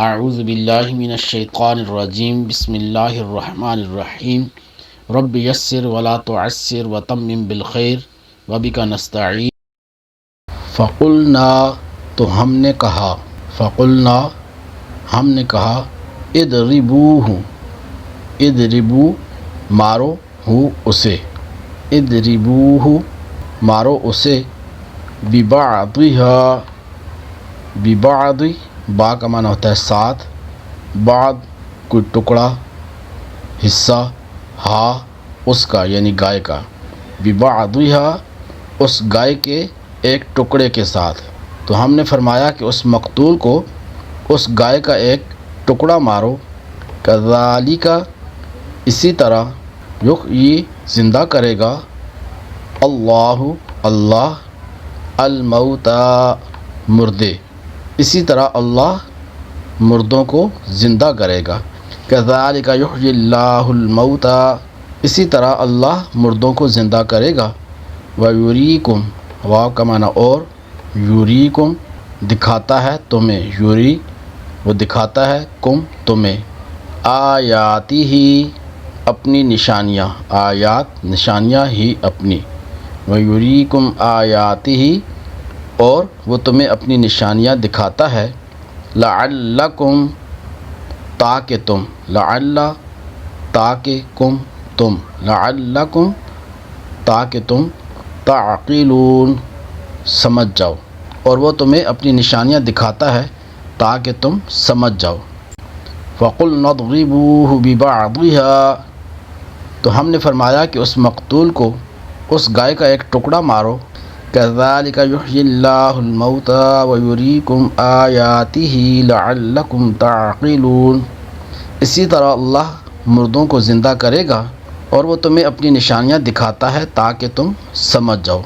اعوذ باللہ من الشیطان الرجیم بسم اللہ الرحمن الرحیم رب یسر ولا تعسر وتمم بالخیر وبک نستعین۔ فقلنا تو ہم نے کہا، فقلنا ہم نے کہا، اضربوہ اضربو مارو ہو اسے، اضربوہ مارو اسے، ببعضھا ببعض با کا معنی ہوتا ہے ساتھ، بعض کوئی ٹکڑا حصہ، ہا اس کا یعنی گائے کا، ببعضھا اس گائے کے ایک ٹکڑے کے ساتھ۔ تو ہم نے فرمایا کہ اس مقتول کو اس گائے کا ایک ٹکڑا مارو، کذالک اسی طرح یحیی زندہ کرے گا، اللہ اللہ الموتى مردے، اسی طرح اللہ مردوں کو زندہ کرے گا، کذالک یحیی اللہ الموتى اسی طرح اللہ مردوں کو زندہ کرے گا، ویریکم واو کا معنی اور، یریکم دکھاتا ہے تمہیں، یری وہ دکھاتا ہے، کم تمہیں، آیاتی ہی اپنی نشانیاں، آیات نشانیاں ہی اپنی، ویریکم آیاتی ہی اور وہ تمہیں اپنی نشانیاں دکھاتا ہے، لعلکم تاکہ تم، لعل تاکہ کم تم، لعلکم تاکہ تم، تعقلون سمجھ جاؤ، اور وہ تمہیں اپنی نشانیاں دکھاتا ہے تاکہ تم سمجھ جاؤ۔ فَقُلْنَا اضْرِبُوهُ بِبَعْضِهَا تو ہم نے فرمایا کہ اس مقتول کو اس گائے کا ایک ٹکڑا مارو، كذلك يحيي الله الموتى ويريكم آياته لعلكم تعقلون اسی طرح اللہ مردوں کو زندہ کرے گا اور وہ تمہیں اپنی نشانیاں دکھاتا ہے تاکہ تم سمجھ جاؤ۔